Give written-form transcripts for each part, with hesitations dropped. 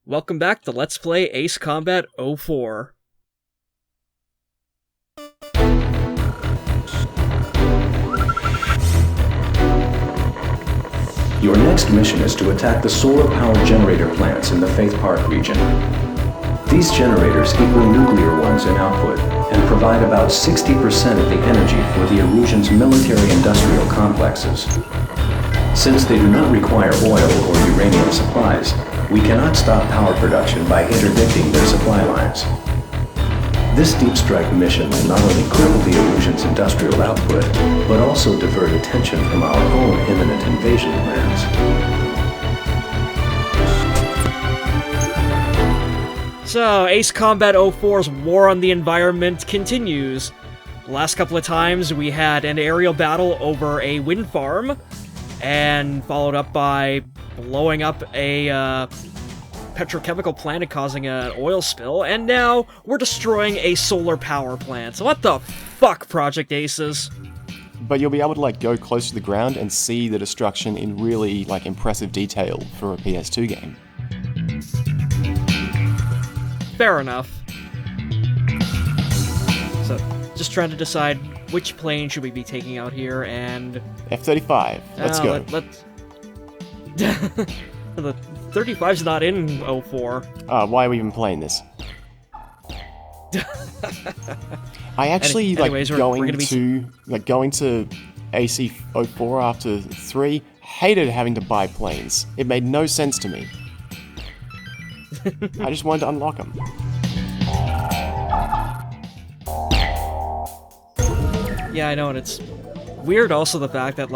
Welcome back to Let's Play Ace Combat 04. Your next mission is to attack the solar power generator plants in the Faith Park region. These generators equal nuclear ones in output and provide about 60% of the energy for the Erusian's military-industrial complexes. Since they do not require oil or uranium supplies, we cannot stop power production by interdicting their supply lines. This deep strike mission will not only cripple the Erusian's industrial output, but also divert attention from our own imminent invasion plans. So, Ace Combat 04's War on the Environment continues. The last couple of times we had an aerial battle over a wind farm, and followed up by blowing up a petrochemical plant and causing an oil spill, and now we're destroying a solar power plant. So what the fuck, Project Aces? But you'll be able to go close to the ground and see the destruction in really impressive detail for a PS2 game. Fair enough. So, just trying to decide which plane should we be taking out here, and... F-35, let's go. The 35's not in 04. Why are we even playing this? I actually Anyways, going to AC04 after 3, hated having to buy planes. It made no sense to me. I just wanted to unlock them. Yeah, I know, and it's weird also the fact that,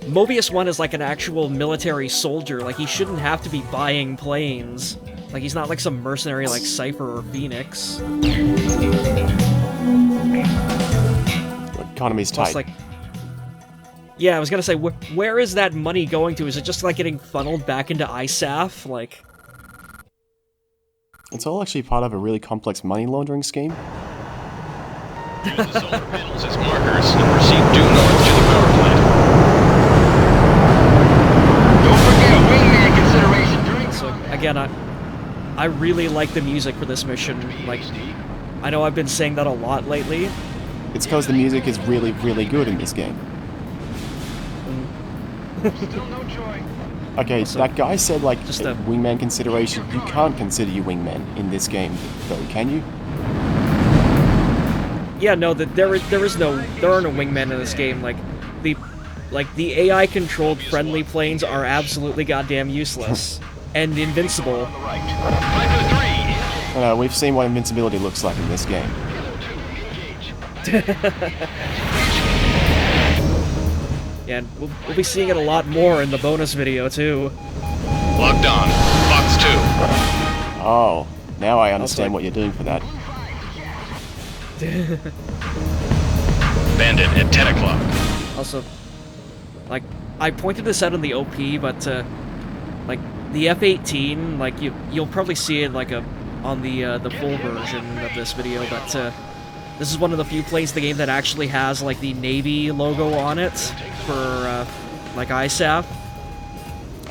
Mobius 1 is an actual military soldier. He shouldn't have to be buying planes. He's not some mercenary like Cypher or Phoenix. Economy's tight. Plus, yeah, I was gonna say, where is that money going to? Is it just, getting funneled back into ISAF? It's all actually part of a really complex money laundering scheme. Use the solar panels as markers and proceed due north to the power plant. Don't forget wingman consideration during... So, again, I really like the music for this mission. I know I've been saying that a lot lately. It's because the music is really, really good in this game. Still no joy. Okay, Also, that guy said, just a wingman consideration. You can't consider you wingmen in this game, though, can you? Yeah, no, there are no wingmen in this game. The AI-controlled friendly planes are absolutely goddamn useless and invincible. We've seen what invincibility looks like in this game. Yeah, and we'll be seeing it a lot more in the bonus video too. Locked on. Box 2. Oh, now I understand what you're doing for that. Bandit at 10 o'clock. Also, I pointed this out in the OP, but the F-18, you'll probably see it on the full version of this video, but this is one of the few planes in the game that actually has the Navy logo on it for ISAF.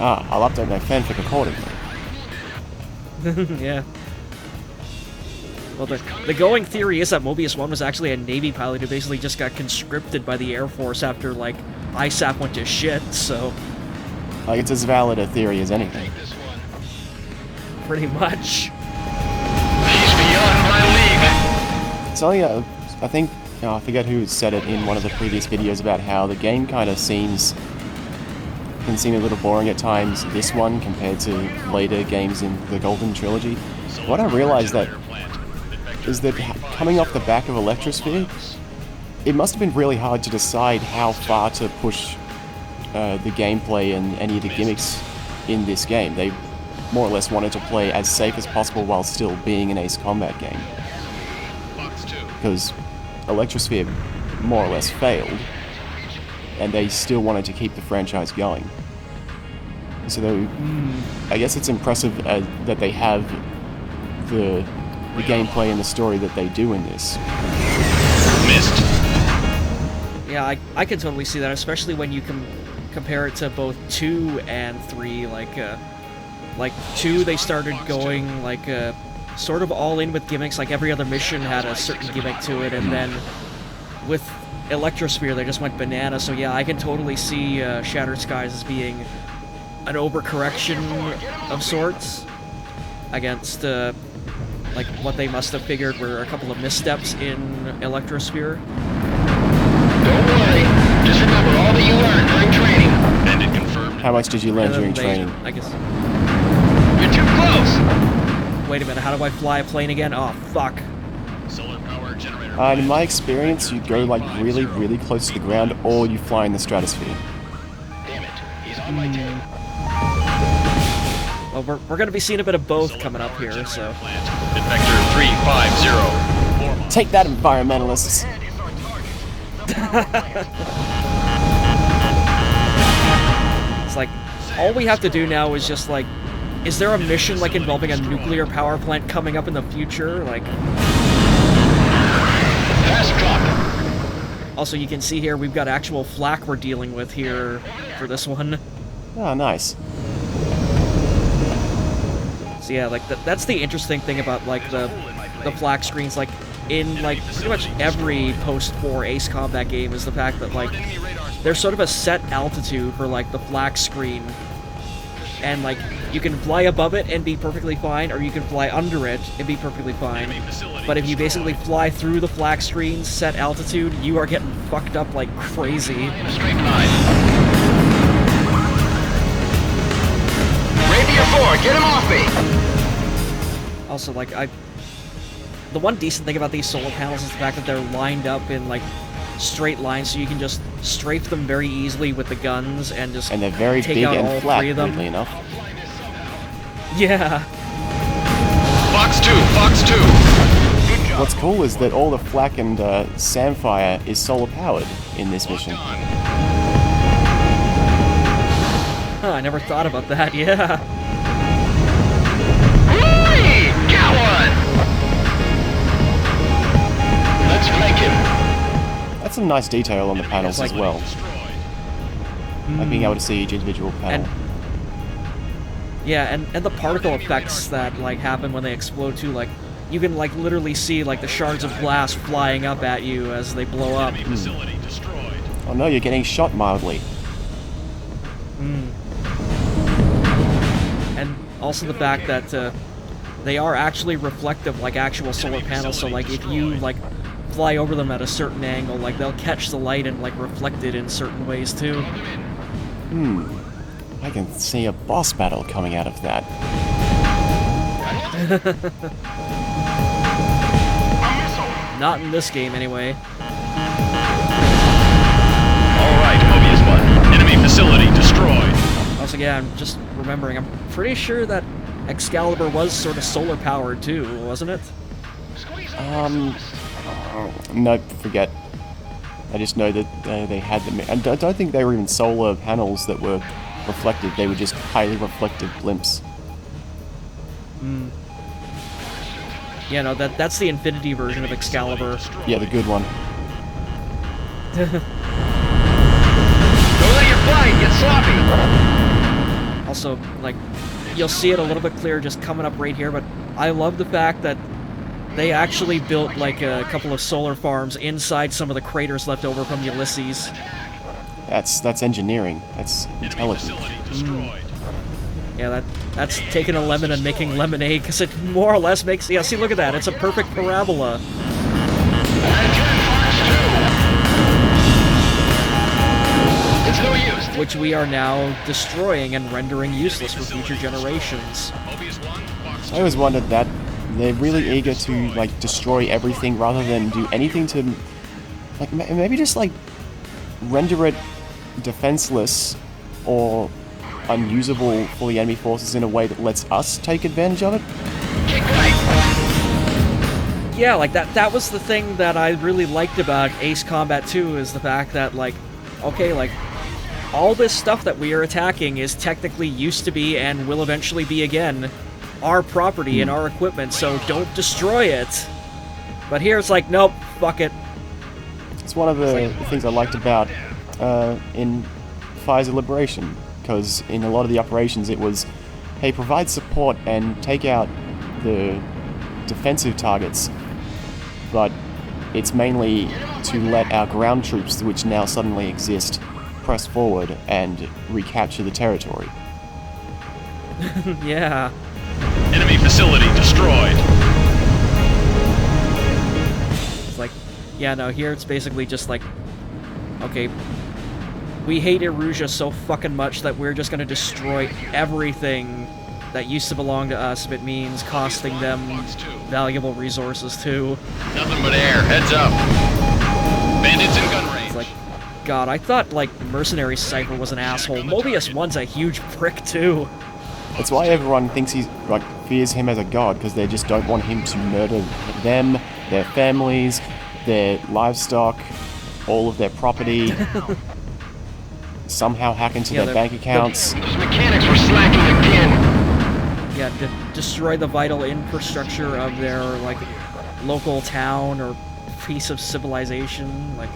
I'll update my fanfic accordingly. Yeah. Well, the going theory is that Mobius 1 was actually a Navy pilot who basically just got conscripted by the Air Force after, ISAF went to shit, so... It's as valid a theory as anything. Pretty much. He's beyond my league. So, yeah, I think, I forget who said it in one of the previous videos about how the game kind of can seem a little boring at times, this one, compared to later games in the Golden Trilogy. What I realized is that coming off the back of Electrosphere, it must have been really hard to decide how far to push the gameplay and any of the gimmicks in this game. They more or less wanted to play as safe as possible while still being an Ace Combat game. Because Electrosphere more or less failed, and they still wanted to keep the franchise going. So I guess it's impressive that they have the gameplay and the story that they do in this. Missed. Yeah, I can totally see that, especially when you compare it to both 2 and 3. like 2, they started going like sort of all in with gimmicks. Like every other mission had a certain gimmick to it, and then with Electrosphere they just went banana. So yeah, I can totally see Shattered Skies as being an overcorrection of sorts against like what they must have figured were a couple of missteps in Electrosphere. Don't worry. Just remember all that you learned during training. Bandit confirmed. How much did you learn And then during they- training? I guess. You're too close. Wait a minute, how do I fly a plane again? Oh, fuck. Solar power generator. In my experience, you go like really, really close to the ground, or you fly in the stratosphere. Damn it. He's on my tail. Well, we're gonna be seeing a bit of both coming up here, so... Vector 350. Take that, environmentalists! It's like, all we have to do now is just like... Is there a mission like involving a nuclear power plant coming up in the future? Like... Fast drop. Also, you can see here, we've got actual flak we're dealing with here for this one. Oh, nice. So yeah, like, that's the interesting thing about, like, the flak screens, like, in, like, pretty much every post-4 Ace Combat game is the fact that, like, there's sort of a set altitude for, like, the flak screen. And, like, you can fly above it and be perfectly fine, or you can fly under it and be perfectly fine. But if you basically fly through the flak screen's set altitude, you are getting fucked up like crazy. Straight line. Rapier 4, get him off me. Also, like, the one decent thing about these solar panels is the fact that they're lined up in, like, straight lines, so you can just strafe them very easily with the guns and just And they're very take big out all and flat, 3 of them. weirdly enough. Yeah. Fox 2, Fox 2. What's cool is that all the flak and Samfire is solar powered in this mission. Huh, I never thought about that, yeah. Hey, got one. Let's flank him. That's some nice detail on the panels as well. Like being able to see each individual panel. And yeah, and the particle effects that like happen when they explode too, like you can like literally see like the shards of glass flying up at you as they blow up. Oh no, you're getting shot mildly. And also the fact that they are actually reflective like actual solar panels, so like if you like fly over them at a certain angle, like they'll catch the light and like reflect it in certain ways too. I can see a boss battle coming out of that. Not in this game anyway. Alright, Mobius 1. Enemy facility destroyed. Also, yeah, I'm just remembering, I'm pretty sure that Excalibur was sort of solar powered too, wasn't it? Nope, forget. I just know that they had them. I don't think they were even solar panels that were reflective. They were just highly reflective blimps. Yeah, no, that's the Infinity version of Excalibur. Yeah, the good one. Don't let your flying get sloppy. Also, like, you'll see it a little bit clearer just coming up right here, but I love the fact that they actually built, like, a couple of solar farms inside some of the craters left over from Ulysses. That's engineering. That's intelligent. Yeah, that's taking a lemon and making lemonade, because it more or less makes... Yeah, see, look at that. It's a perfect parabola. It's no use. Which we are now destroying and rendering useless for future generations. I always wondered that they're really eager to like destroy everything rather than do anything to, like, maybe just like render it defenseless or unusable for the enemy forces in a way that lets us take advantage of it. Kick right. Yeah, like that was the thing that I really liked about Ace Combat 2, is the fact that, like, okay, like, all this stuff that we are attacking is technically used to be and will eventually be again our property and our equipment, so don't destroy it. But here it's like, nope, fuck it. It's one of the things I liked about in Fires of Liberation, because in a lot of the operations it was hey, provide support and take out the defensive targets, but it's mainly to let our ground troops, which now suddenly exist, press forward and recapture the territory. Yeah. Enemy facility destroyed. It's like, yeah, no, here it's basically just like, okay, we hate Erusia so fucking much that we're just gonna destroy everything that used to belong to us if it means costing them valuable resources too. Nothing but air. Heads up. Bandits in gun range. It's like, God, I thought, like, Mercenary Cypher was an asshole. Mobius 1's a huge prick, too. That's why everyone thinks he's, like, fears him as a god, because they just don't want him to murder them, their families, their livestock, all of their property, somehow hack into their bank accounts. Those mechanics were slacking again. Yeah, destroy the vital infrastructure of their, like, local town or piece of civilization, like...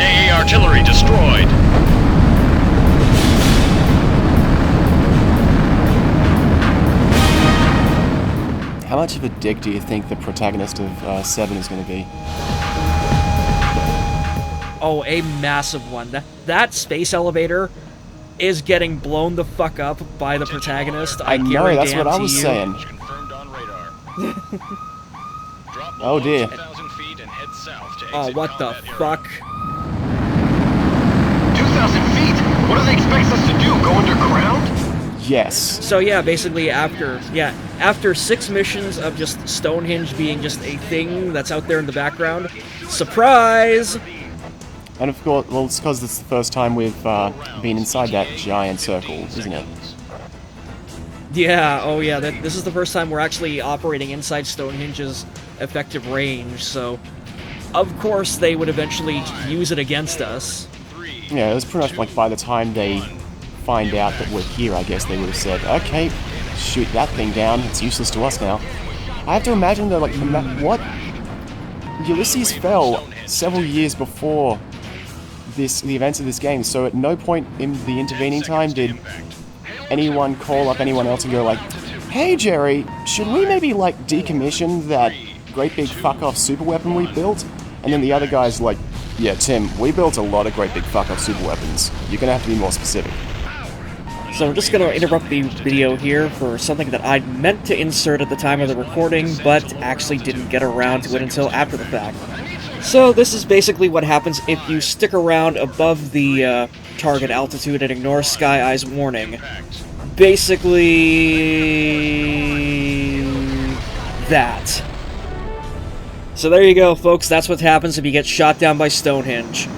AA artillery destroyed. How much of a dick do you think the protagonist of 7 is going to be? Oh, a massive one. That space elevator is getting blown the fuck up by the protagonist. I know, that's what I was saying. Confirmed on radar. Drop Oh dear. 2,000 feet and head south to Oh, exit what the combat area. fuck? 2,000 feet? What do they expect us to do? Go underground? Yes. So yeah, basically after 6 missions of just Stonehenge being just a thing that's out there in the background, surprise! And of course, well, it's because it's the first time we've been inside that giant circle, isn't it? Yeah, oh yeah, this is the first time we're actually operating inside Stonehenge's effective range, so of course they would eventually use it against us. Yeah, it was pretty much like by the time they find out that we're here, I guess they would have said, okay, shoot that thing down, it's useless to us now. I have to imagine that, like, what? Ulysses fell several years before the events of this game, so at no point in the intervening time did anyone call up anyone else and go like, hey Jerry, should we maybe like decommission that great big fuck off super weapon we built? And then the other guy's like, yeah Tim, we built a lot of great big fuck off super weapons. You're gonna have to be more specific. So I'm just gonna interrupt the video here for something that I meant to insert at the time of the recording, but actually didn't get around to it until after the fact. So this is basically what happens if you stick around above the target altitude and ignore Sky Eye's warning. Basically... that. So there you go, folks, that's what happens if you get shot down by Stonehenge.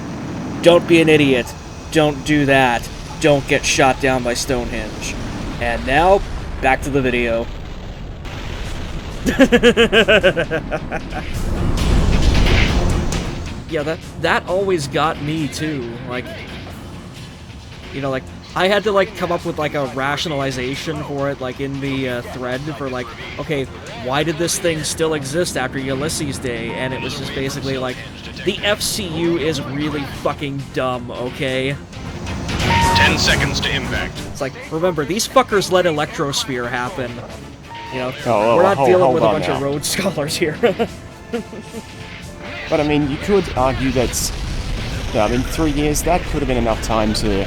Don't be an idiot. Don't do that. Don't get shot down by Stonehenge. And now, back to the video. Yeah, that always got me too. Like, you know, like, I had to, like, come up with, like, a rationalization for it, like, in the thread for, like, okay, why did this thing still exist after Ulysses Day? And it was just basically, like, the FCU is really fucking dumb, okay? 10 seconds to impact. It's like, remember, these fuckers let Electrosphere happen. You know, Oh, we're not dealing hold with a on bunch of now. Rhodes Scholars here. But I mean, you could argue that, in 3 years, that could have been enough time to,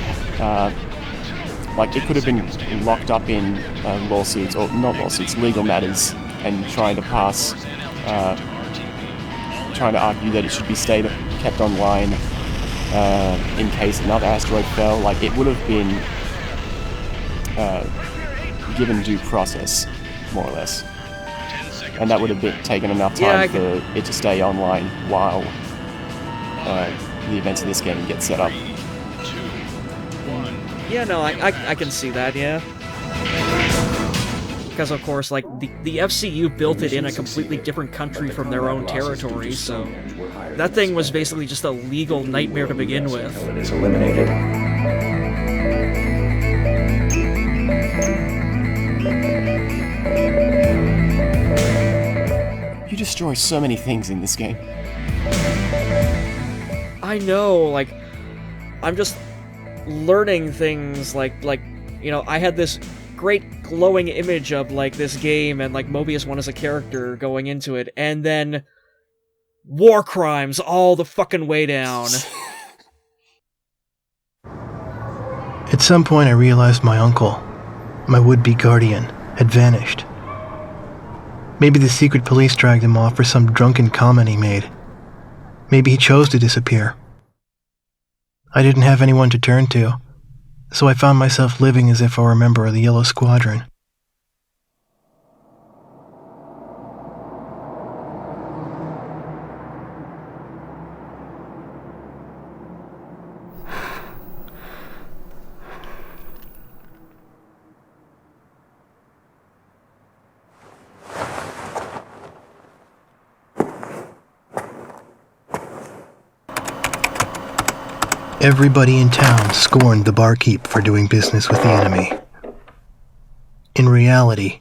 like, it could have been locked up in lawsuits, or not lawsuits, legal matters, and trying to pass, trying to argue that it should be kept online in case another asteroid fell. Like, it would have been given due process, more or less. And that would have taken enough time for it to stay online while the events of this game get set up. Yeah, no, I can see that, yeah. Because, of course, like, the FCU built it in a completely different country from their own territory, so that thing was basically just a legal nightmare to begin with. Is eliminated. You destroy so many things in this game. I know, like, I'm just learning things, like, you know, I had this great glowing image of, like, this game and, like, Mobius 1 as a character going into it, and then war crimes all the fucking way down. At some point I realized my uncle, my would-be guardian, had vanished. Maybe the secret police dragged him off for some drunken comment he made. Maybe he chose to disappear. I didn't have anyone to turn to, so I found myself living as if I were a member of the Yellow Squadron. Everybody in town scorned the barkeep for doing business with the enemy. In reality,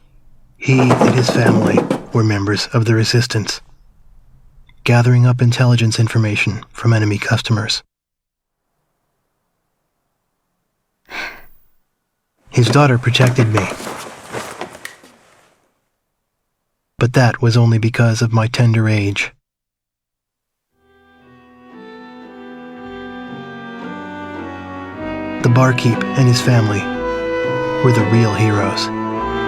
he and his family were members of the Resistance, gathering up intelligence information from enemy customers. His daughter protected me, but that was only because of my tender age. The barkeep and his family were the real heroes,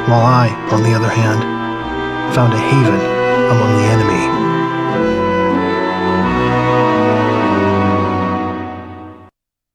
while I, on the other hand, found a haven among the enemy.